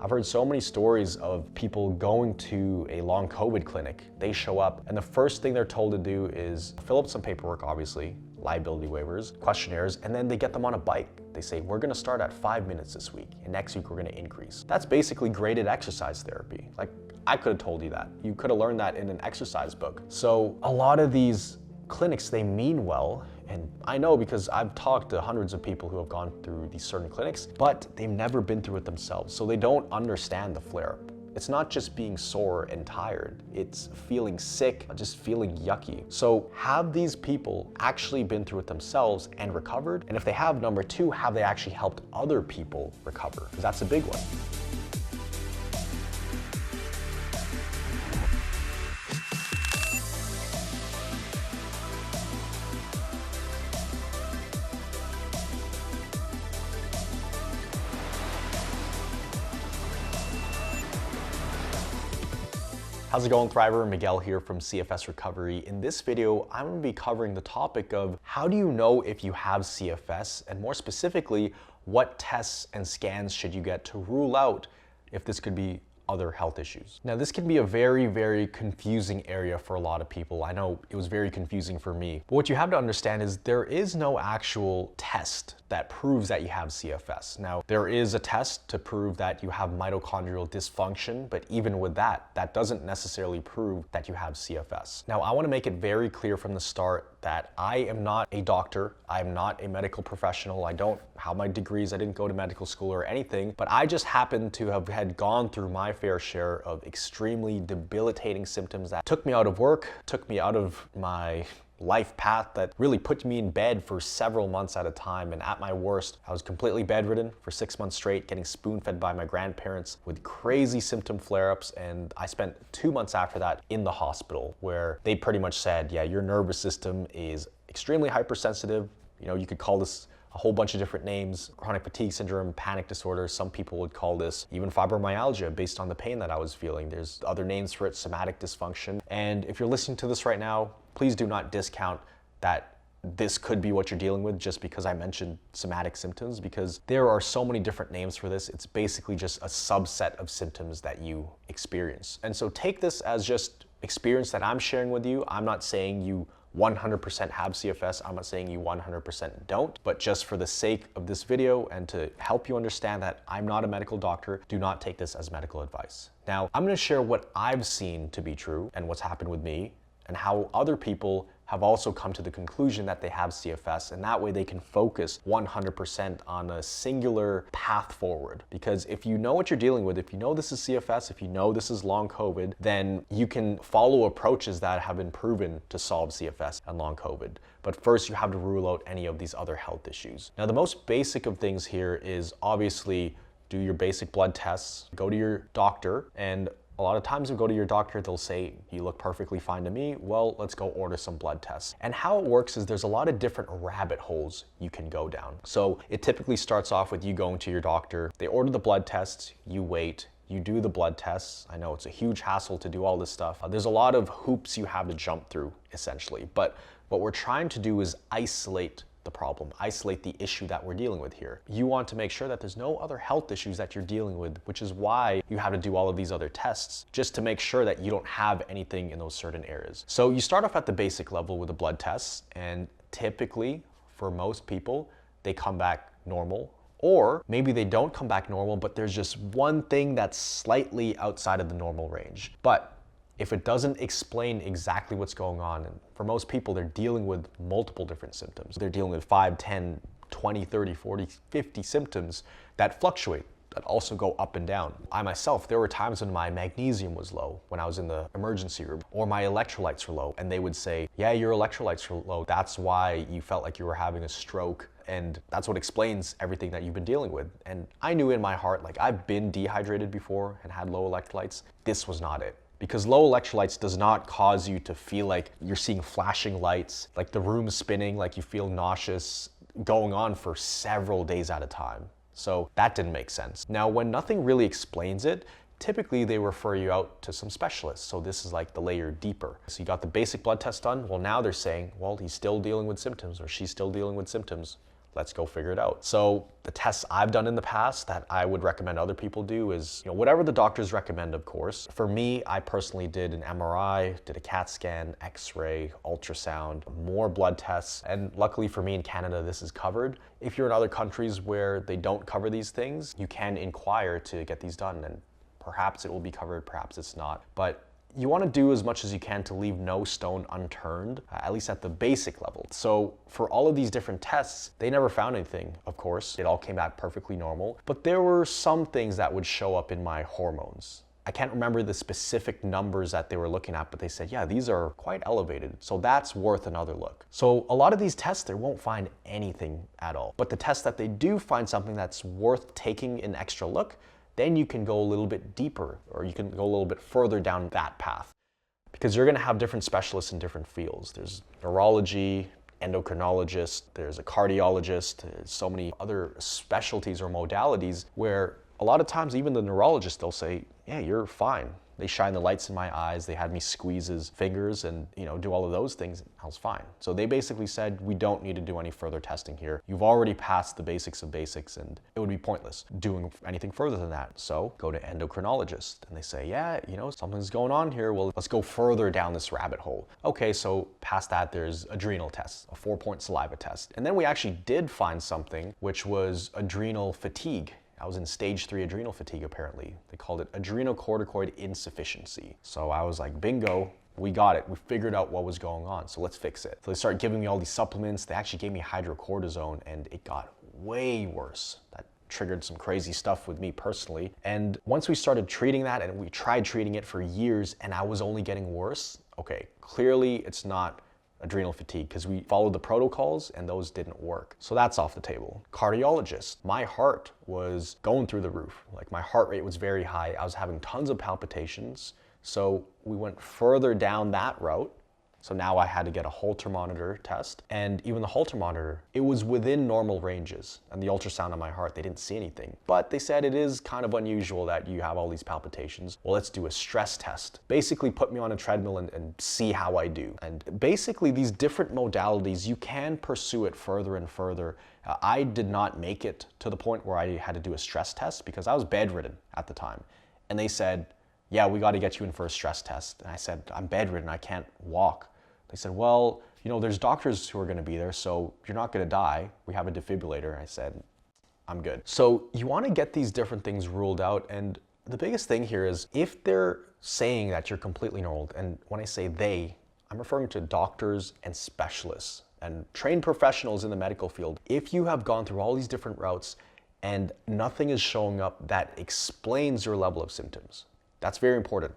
I've heard so many stories of people going to a long COVID clinic. They show up and the first thing they're told to do is fill up some paperwork, obviously, liability waivers, questionnaires, and then they get them on a bike. They say, we're gonna start at 5 minutes this week, and next week we're gonna increase. That's basically graded exercise therapy. Like, I could have told you that. You could have learned that in an exercise book. So a lot of these clinics, they mean well, and I know because I've talked to hundreds of people who have gone through these certain clinics, but they've never been through it themselves, so they don't understand the flare-up. It's not just being sore and tired, it's feeling sick, just feeling yucky. So have these people actually been through it themselves and recovered? And if they have, number two, have they actually helped other people recover? Because that's a big one. How's it going, Thriver? Miguel here from CFS Recovery. In this video, I'm going to be covering the topic of how do you know if you have CFS, and more specifically, what tests and scans should you get to rule out if this could be other health issues. Now, this can be a very, very confusing area for a lot of people. I know it was very confusing for me. But what you have to understand is there is no actual test that proves that you have CFS. Now, there is a test to prove that you have mitochondrial dysfunction, but even with that, that doesn't necessarily prove that you have CFS. Now, I want to make it very clear from the start that I am not a doctor. I'm not a medical professional. I don't have my degrees. I didn't go to medical school or anything, but I just happen to have had gone through my fair share of extremely debilitating symptoms that took me out of work, took me out of my life path, that really put me in bed for several months at a time. And at my worst, I was completely bedridden for 6 months straight, getting spoon-fed by my grandparents with crazy symptom flare-ups. And I spent 2 months after that in the hospital, where they pretty much said, yeah, your nervous system is extremely hypersensitive. You know, you could call this a whole bunch of different names: chronic fatigue syndrome, panic disorder. Some people would call this even fibromyalgia based on the pain that I was feeling. There's other names for it, somatic dysfunction. And if you're listening to this right now, please do not discount that this could be what you're dealing with just because I mentioned somatic symptoms, because there are so many different names for this. It's basically just a subset of symptoms that you experience. And so take this as just experience that I'm sharing with you. I'm not saying you 100% have CFS. I'm not saying you 100% don't, but just for the sake of this video and to help you understand that I'm not a medical doctor, do not take this as medical advice. Now, I'm gonna share what I've seen to be true and what's happened with me, and how other people have also come to the conclusion that they have CFS, and that way they can focus 100% on a singular path forward. Because if you know what you're dealing with, if you know this is CFS, if you know this is long COVID, then you can follow approaches that have been proven to solve CFS and long COVID. But first, you have to rule out any of these other health issues. Now, the most basic of things here is obviously do your basic blood tests, go to your doctor, and a lot of times you go to your doctor, they'll say, you look perfectly fine to me. Well, let's go order some blood tests. And how it works is there's a lot of different rabbit holes you can go down. So it typically starts off with you going to your doctor. They order the blood tests, you wait, you do the blood tests. I know it's a huge hassle to do all this stuff. There's a lot of hoops you have to jump through, essentially. But what we're trying to do is isolate the problem, isolate the issue that we're dealing with here. You want to make sure that there's no other health issues that you're dealing with, which is why you have to do all of these other tests, just to make sure that you don't have anything in those certain areas. So you start off at the basic level with the blood tests, and typically, for most people, they come back normal. Or maybe they don't come back normal, but there's just one thing that's slightly outside of the normal range. But if it doesn't explain exactly what's going on, and for most people, they're dealing with multiple different symptoms. They're dealing with 5, 10, 20, 30, 40, 50 symptoms that fluctuate, that also go up and down. I myself, there were times when my magnesium was low when I was in the emergency room, or my electrolytes were low, and they would say, yeah, your electrolytes are low. That's why you felt like you were having a stroke. And that's what explains everything that you've been dealing with. And I knew in my heart, like, I've been dehydrated before and had low electrolytes. This was not it. Because low electrolytes does not cause you to feel like you're seeing flashing lights, like the room's spinning, like you feel nauseous, going on for several days at a time. So that didn't make sense. Now, when nothing really explains it, typically they refer you out to some specialists. So this is like the layer deeper. So you got the basic blood test done. Well, now they're saying, well, he's still dealing with symptoms, or she's still dealing with symptoms. Let's go figure it out. So the tests I've done in the past that I would recommend other people do is, whatever the doctors recommend, of course. For me, I personally did an MRI, did a CAT scan, X-ray, ultrasound, more blood tests. And luckily for me in Canada, this is covered. If you're in other countries where they don't cover these things, you can inquire to get these done, and perhaps it will be covered, perhaps it's not. But you want to do as much as you can to leave no stone unturned, at least at the basic level. So for all of these different tests, they never found anything, of course. It all came back perfectly normal. But there were some things that would show up in my hormones. I can't remember the specific numbers that they were looking at, but they said, yeah, these are quite elevated. So that's worth another look. So a lot of these tests, they won't find anything at all. But the tests that they do find something that's worth taking an extra look, then you can go a little bit deeper, or you can go a little bit further down that path. Because you're gonna have different specialists in different fields. There's neurology, endocrinologist, there's a cardiologist, there's so many other specialties or modalities where a lot of times even the neurologist, they'll say, yeah, you're fine. They shine the lights in my eyes, they had me squeeze his fingers and do all of those things, I was fine. So they basically said, we don't need to do any further testing here. You've already passed the basics of basics and it would be pointless doing anything further than that. So go to endocrinologist and they say, yeah, something's going on here. Well, let's go further down this rabbit hole. Okay, so past that there's adrenal tests, a 4-point saliva test. And then we actually did find something which was adrenal fatigue. I was in stage 3 adrenal fatigue apparently. They called it adrenocorticoid insufficiency. So I was like, bingo, we got it. We figured out what was going on, so let's fix it. So they started giving me all these supplements. They actually gave me hydrocortisone and it got way worse. That triggered some crazy stuff with me personally. And once we started treating that and we tried treating it for years and I was only getting worse, okay, clearly it's not adrenal fatigue because we followed the protocols and those didn't work. So that's off the table. Cardiologist, my heart was going through the roof. Like my heart rate was very high. I was having tons of palpitations. So we went further down that route. So now I had to get a Holter monitor test, and even the Holter monitor, it was within normal ranges. And the ultrasound on my heart, they didn't see anything. But they said it is kind of unusual that you have all these palpitations. Well, let's do a stress test. Basically put me on a treadmill and see how I do. And basically these different modalities, you can pursue it further and further. I did not make it to the point where I had to do a stress test because I was bedridden at the time. And they said, yeah, we got to get you in for a stress test. And I said, I'm bedridden, I can't walk. They said, well, there's doctors who are going to be there, so you're not going to die. We have a defibrillator. I said, I'm good. So you want to get these different things ruled out. And the biggest thing here is if they're saying that you're completely normal, and when I say they, I'm referring to doctors and specialists and trained professionals in the medical field. If you have gone through all these different routes and nothing is showing up that explains your level of symptoms, that's very important.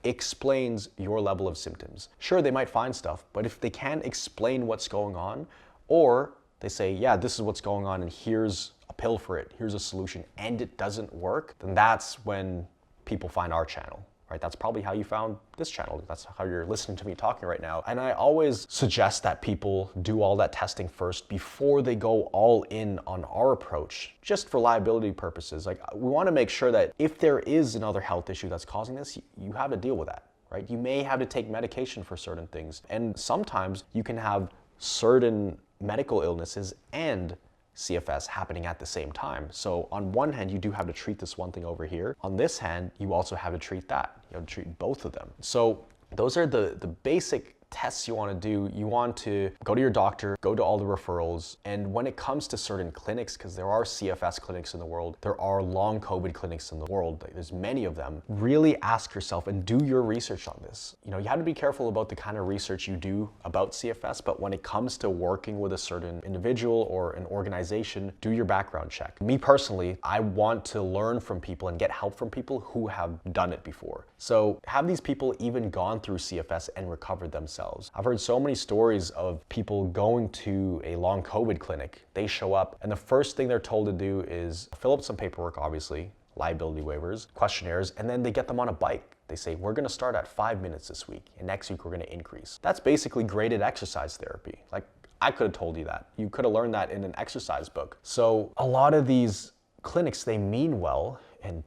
Explains your level of symptoms. Sure, they might find stuff, but if they can't explain what's going on, or they say, yeah, this is what's going on and here's a pill for it, here's a solution, and it doesn't work, then that's when people find our channel, right? That's probably how you found this channel. That's how you're listening to me talking right now. And I always suggest that people do all that testing first before they go all in on our approach, just for liability purposes. Like, we want to make sure that if there is another health issue that's causing this, you have to deal with that, right? You may have to take medication for certain things. And sometimes you can have certain medical illnesses and CFS happening at the same time. So on one hand, you do have to treat this one thing over here. On this hand, you also have to treat that. You have to treat both of them. So those are the basic tests you want to do. You want to go to your doctor, go to all the referrals, and when it comes to certain clinics, because there are CFS clinics in the world, there are long COVID clinics in the world, there's many of them, really ask yourself and do your research on this. You have to be careful about the kind of research you do about CFS, but when it comes to working with a certain individual or an organization, do your background check. Me personally, I want to learn from people and get help from people who have done it before. So have these people even gone through CFS and recovered themselves? I've heard so many stories of people going to a long COVID clinic. They show up and the first thing they're told to do is fill up some paperwork, obviously, liability waivers, questionnaires, and then they get them on a bike. They say, we're gonna start at 5 minutes this week, and next week we're gonna increase. That's basically graded exercise therapy. Like, I could have told you that. You could have learned that in an exercise book. So a lot of these clinics, they mean well, and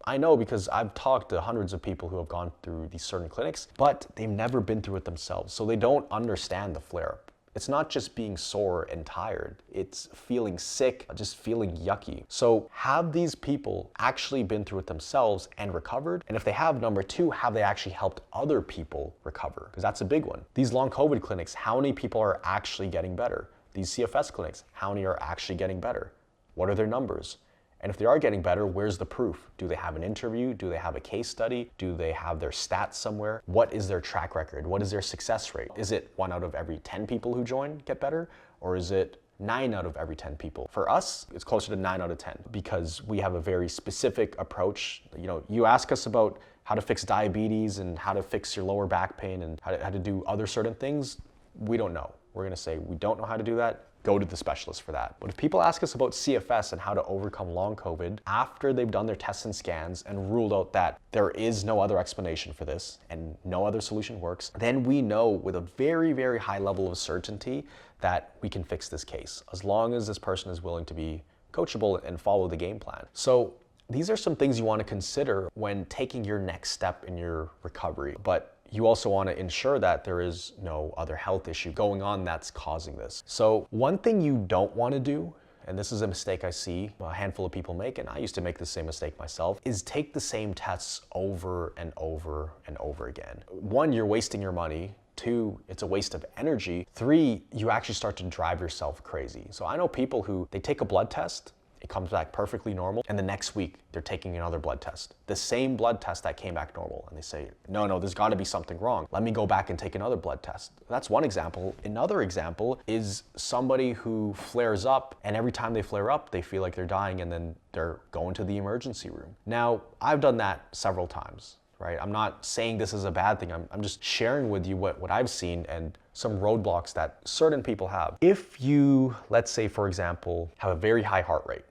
I know because I've talked to hundreds of people who have gone through these certain clinics, but they've never been through it themselves. So they don't understand the flare-up. It's not just being sore and tired. It's feeling sick, just feeling yucky. So have these people actually been through it themselves and recovered? And if they have, number two, have they actually helped other people recover? Because that's a big one. These long COVID clinics, how many people are actually getting better? These CFS clinics, how many are actually getting better? What are their numbers? And if they are getting better, where's the proof? Do they have an interview? Do they have a case study? Do they have their stats somewhere? What is their track record? What is their success rate? Is it 1 out of every 10 people who join get better? Or is it 9 out of every 10 people? For us, it's closer to 9 out of 10 because we have a very specific approach. You ask us about how to fix diabetes and how to fix your lower back pain and how to do other certain things. We don't know. We're gonna say, we don't know how to do that. Go to the specialist for that. But if people ask us about CFS and how to overcome long COVID after they've done their tests and scans and ruled out that there is no other explanation for this and no other solution works, then we know with a very, very high level of certainty that we can fix this case as long as this person is willing to be coachable and follow the game plan. So these are some things you want to consider when taking your next step in your recovery. But you also want to ensure that there is no other health issue going on that's causing this. So one thing you don't want to do, and this is a mistake I see a handful of people make, and I used to make the same mistake myself, is take the same tests over and over and over again. 1, you're wasting your money. 2, it's a waste of energy. 3, you actually start to drive yourself crazy. So I know people who, they take a blood test, it comes back perfectly normal, and the next week they're taking another blood test. The same blood test that came back normal, and they say, no, there's gotta be something wrong. Let me go back and take another blood test. That's one example. Another example is somebody who flares up, and every time they flare up, they feel like they're dying, and then they're going to the emergency room. Now, I've done that several times, right? I'm not saying this is a bad thing. I'm just sharing with you what I've seen and some roadblocks that certain people have. If you, let's say, for example, have a very high heart rate,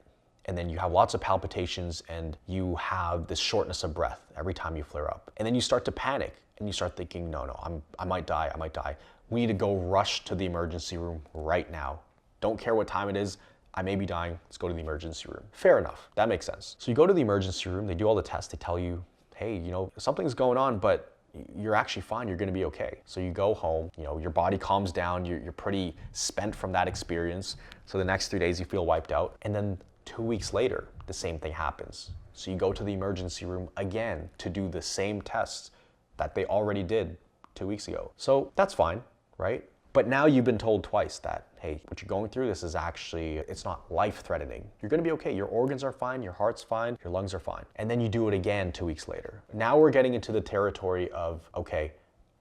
and then you have lots of palpitations and you have this shortness of breath every time you flare up. And then you start to panic and you start thinking, no, I might die. We need to go rush to the emergency room right now. Don't care what time it is. I may be dying. Let's go to the emergency room. Fair enough. That makes sense. So you go to the emergency room, they do all the tests, they tell you, hey, something's going on, but you're actually fine, you're gonna be okay. So you go home, your body calms down, you're pretty spent from that experience. So the next 3 days you feel wiped out. And then 2 weeks later, the same thing happens. So you go to the emergency room again to do the same tests that they already did 2 weeks ago. So that's fine, right? But now you've been told twice that, hey, what you're going through, this is actually, it's not life-threatening. You're gonna be okay. Your organs are fine, your heart's fine, your lungs are fine. And then you do it again 2 weeks later. Now we're getting into the territory of, okay,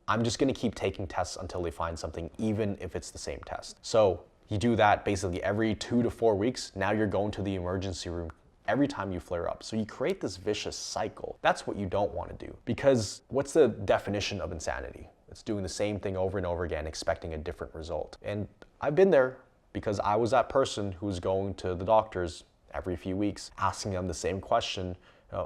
I'm just gonna keep taking tests until they find something, even if it's the same test. So you do that basically every 2 to 4 weeks. Now you're going to the emergency room every time you flare up. So you create this vicious cycle. That's what you don't want to do. Because what's the definition of insanity? It's doing the same thing over and over again, expecting a different result. And I've been there because I was that person who was going to the doctors every few weeks, asking them the same question,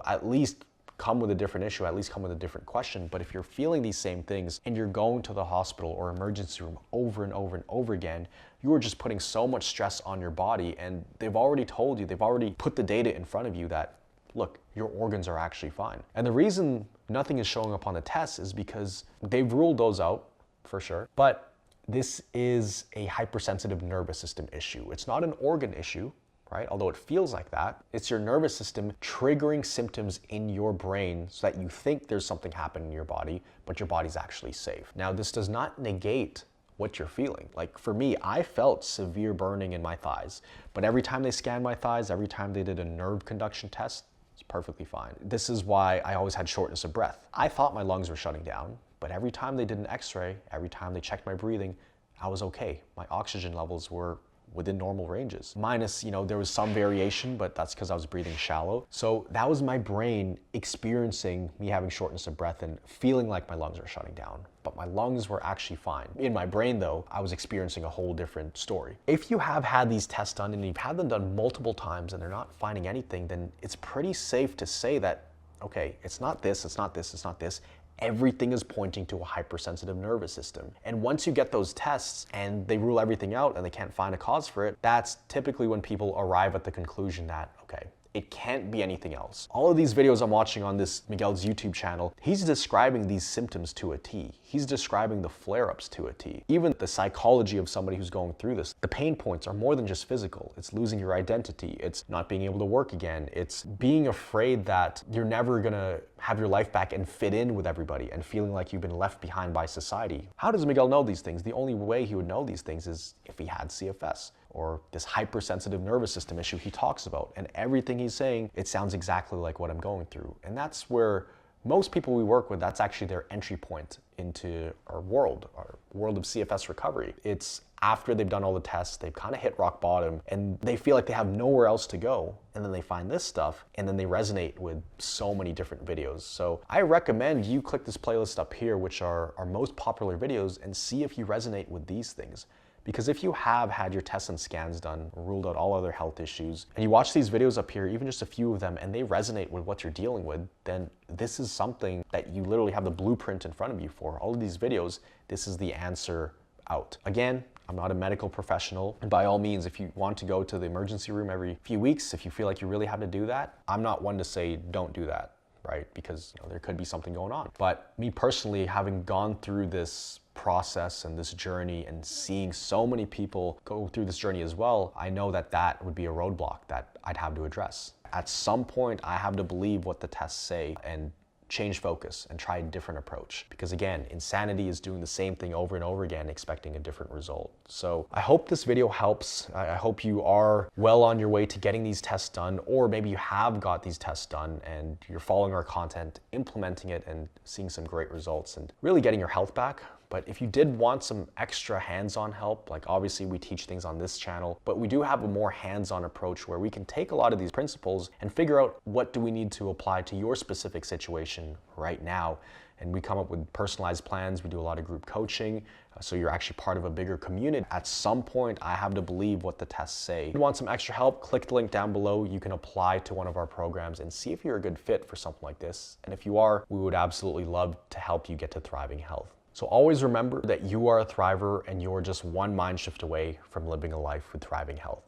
at least come with a different issue, at least come with a different question. But if you're feeling these same things and you're going to the hospital or emergency room over and over and over again, you are just putting so much stress on your body, and they've already told you, they've already put the data in front of you that, look, your organs are actually fine. And the reason nothing is showing up on the tests is because they've ruled those out for sure, but this is a hypersensitive nervous system issue. It's not an organ issue, right? Although it feels like that. It's your nervous system triggering symptoms in your brain so that you think there's something happening in your body, but your body's actually safe. Now, this does not negate what you're feeling. Like for me, I felt severe burning in my thighs, but every time they scanned my thighs, every time they did a nerve conduction test, it's perfectly fine. This is why I always had shortness of breath. I thought my lungs were shutting down, but every time they did an x-ray, every time they checked my breathing, I was okay. My oxygen levels were within normal ranges. Minus, there was some variation, but that's because I was breathing shallow. So that was my brain experiencing me having shortness of breath and feeling like my lungs were shutting down. But my lungs were actually fine. In my brain though, I was experiencing a whole different story. If you have had these tests done and you've had them done multiple times and they're not finding anything, then it's pretty safe to say that, okay, it's not this, it's not this, it's not this. Everything is pointing to a hypersensitive nervous system. And once you get those tests and they rule everything out and they can't find a cause for it, that's typically when people arrive at the conclusion that, okay, It can't be anything else. All of these videos I'm watching on this Miguel's YouTube channel, he's describing these symptoms to a T. He's describing the flare-ups to a T. Even the psychology of somebody who's going through this, the pain points are more than just physical. It's losing your identity. It's not being able to work again. It's being afraid that you're never gonna have your life back and fit in with everybody and feeling like you've been left behind by society. How does Miguel know these things? The only way he would know these things is if he had CFS or this hypersensitive nervous system issue he talks about. And everything he's saying, it sounds exactly like what I'm going through. And that's where most people we work with, that's actually their entry point into our world of CFS recovery. It's after they've done all the tests, they've kind of hit rock bottom and they feel like they have nowhere else to go. And then they find this stuff and then they resonate with so many different videos. So I recommend you click this playlist up here, which are our most popular videos, and see if you resonate with these things. Because if you have had your tests and scans done, ruled out all other health issues, and you watch these videos up here, even just a few of them, and they resonate with what you're dealing with, then this is something that you literally have the blueprint in front of you for. All of these videos, this is the answer out. Again, I'm not a medical professional, and by all means, if you want to go to the emergency room every few weeks, if you feel like you really have to do that, I'm not one to say don't do that, right? Because there could be something going on. But me personally, having gone through this process and this journey and seeing so many people go through this journey as well, I know that that would be a roadblock that I'd have to address. At some point, I have to believe what the tests say and change focus and try a different approach. Because again, insanity is doing the same thing over and over again, expecting a different result. So I hope this video helps. I hope you are well on your way to getting these tests done, or maybe you have got these tests done and you're following our content, implementing it and seeing some great results and really getting your health back. But if you did want some extra hands-on help, like obviously we teach things on this channel, but we do have a more hands-on approach where we can take a lot of these principles and figure out what do we need to apply to your specific situation right now. And we come up with personalized plans. We do a lot of group coaching, so you're actually part of a bigger community. At some point, I have to believe what the tests say. If you want some extra help, click the link down below. You can apply to one of our programs and see if you're a good fit for something like this. And if you are, we would absolutely love to help you get to thriving health. So always remember that you are a thriver and you're just one mind shift away from living a life with thriving health.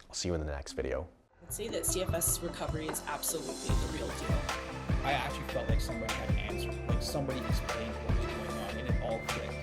I'll see you in the next video. I'd say that CFS recovery is absolutely the real deal. I actually felt like somebody had answered, like somebody explained what was going on, and it all clicked.